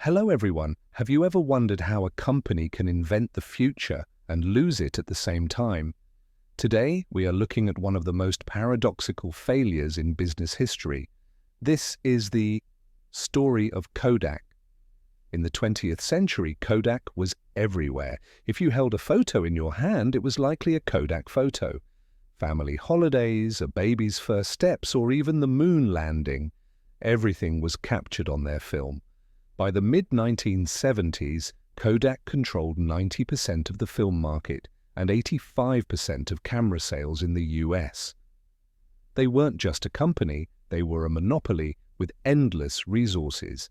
Hello everyone, have you ever wondered how a company can invent the future and lose it at the same time? Today, we are looking at one of the most paradoxical failures in business history. This is the story of Kodak. In the 20th century, Kodak was everywhere. If you held a photo in your hand, it was likely a Kodak photo. Family holidays, a baby's first steps, or even the moon landing. Everything was captured on their film. By the mid-1970s, Kodak controlled 90% of the film market and 85% of camera sales in the US. They weren't just a company, they were a monopoly with endless resources.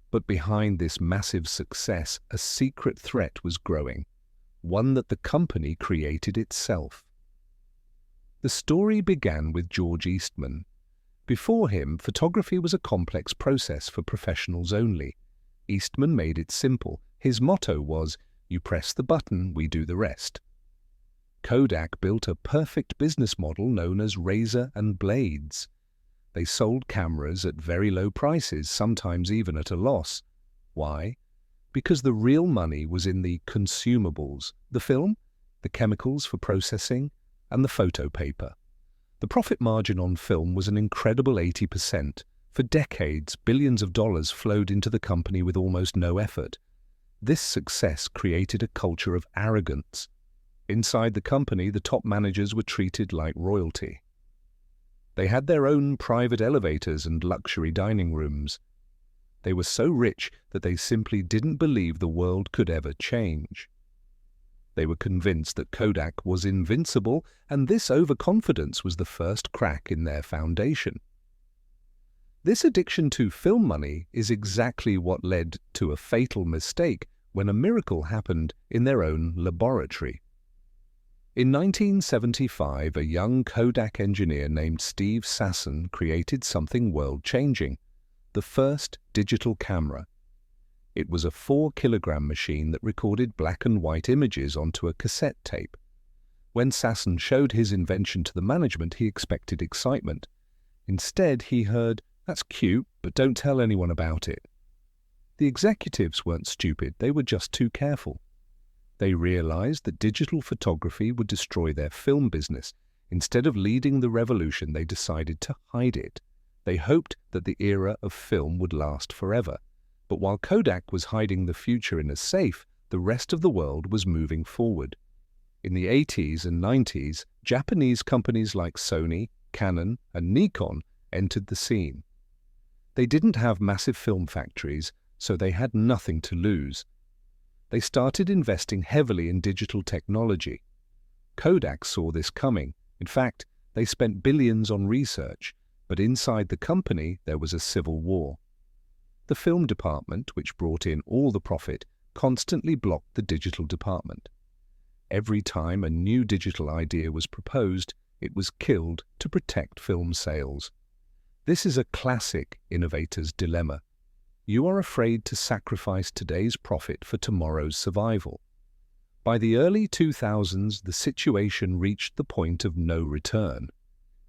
But behind this massive success, a secret threat was growing, one that the company created itself. The story began with George Eastman. Before him, photography was a complex process for professionals only. Eastman made it simple. His motto was, "You press the button, we do the rest." Kodak built a perfect business model known as razor and blades. They sold cameras at very low prices, sometimes even at a loss. Why? Because the real money was in the consumables, the film, the chemicals for processing, and the photo paper. The profit margin on film was an incredible 80%. For decades, billions of dollars flowed into the company with almost no effort. This success created a culture of arrogance. Inside the company, the top managers were treated like royalty. They had their own private elevators and luxury dining rooms. They were so rich that they simply didn't believe the world could ever change. They were convinced that Kodak was invincible, and this overconfidence was the first crack in their foundation. This addiction to film money is exactly what led to a fatal mistake when a miracle happened in their own laboratory. In 1975, a young Kodak engineer named Steve Sasson created something world-changing, the first digital camera. It was a 4-kilogram machine that recorded black and white images onto a cassette tape. When Sasson showed his invention to the management, he expected excitement. Instead, he heard, "That's cute, but don't tell anyone about it." The executives weren't stupid, they were just too careful. They realized that digital photography would destroy their film business. Instead of leading the revolution, they decided to hide it. They hoped that the era of film would last forever. But while Kodak was hiding the future in a safe, the rest of the world was moving forward. In the 80s and 90s, Japanese companies like Sony, Canon, and Nikon entered the scene. They didn't have massive film factories, so they had nothing to lose. They started investing heavily in digital technology. Kodak saw this coming. In fact, they spent billions on research, but inside the company there was a civil war. The film department, which brought in all the profit, constantly blocked the digital department. Every time a new digital idea was proposed, it was killed to protect film sales. This is a classic innovator's dilemma. You are afraid to sacrifice today's profit for tomorrow's survival. By the early 2000s, the situation reached the point of no return.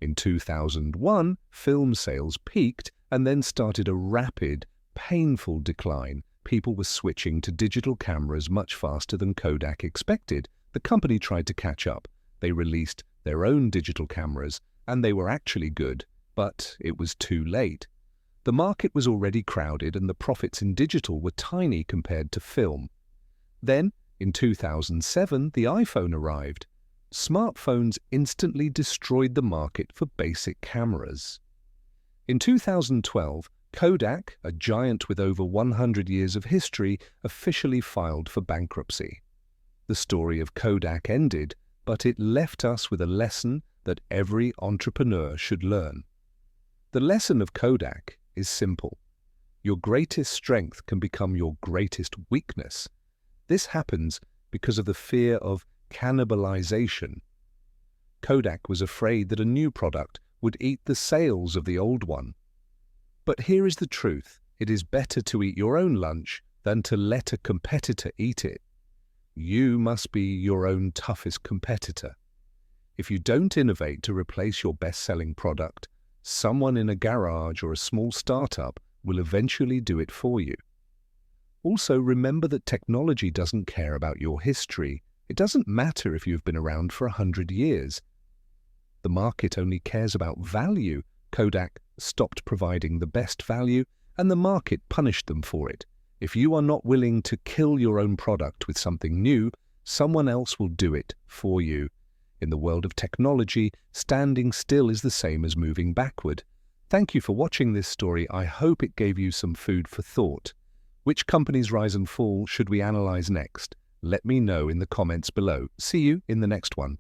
In 2001, film sales peaked and then started a rapid, painful decline. People were switching to digital cameras much faster than Kodak expected. The company tried to catch up. They released their own digital cameras, and they were actually good, but it was too late. The market was already crowded, and the profits in digital were tiny compared to film. Then, in 2007, the iPhone arrived. Smartphones instantly destroyed the market for basic cameras. In 2012, Kodak, a giant with over 100 years of history, officially filed for bankruptcy. The story of Kodak ended, but it left us with a lesson that every entrepreneur should learn. The lesson of Kodak is simple. Your greatest strength can become your greatest weakness. This happens because of the fear of cannibalization. Kodak was afraid that a new product would eat the sales of the old one. But here is the truth. It is better to eat your own lunch than to let a competitor eat it. You must be your own toughest competitor. If you don't innovate to replace your best-selling product, someone in a garage or a small startup will eventually do it for you. Also, remember that technology doesn't care about your history. It doesn't matter if you've been around for 100 years. The market only cares about value. Kodak stopped providing the best value, and the market punished them for it. If you are not willing to kill your own product with something new, someone else will do it for you. In the world of technology, standing still is the same as moving backward. Thank you for watching this story. I hope it gave you some food for thought. Which companies rise and fall should we analyze next? Let me know in the comments below. See you in the next one.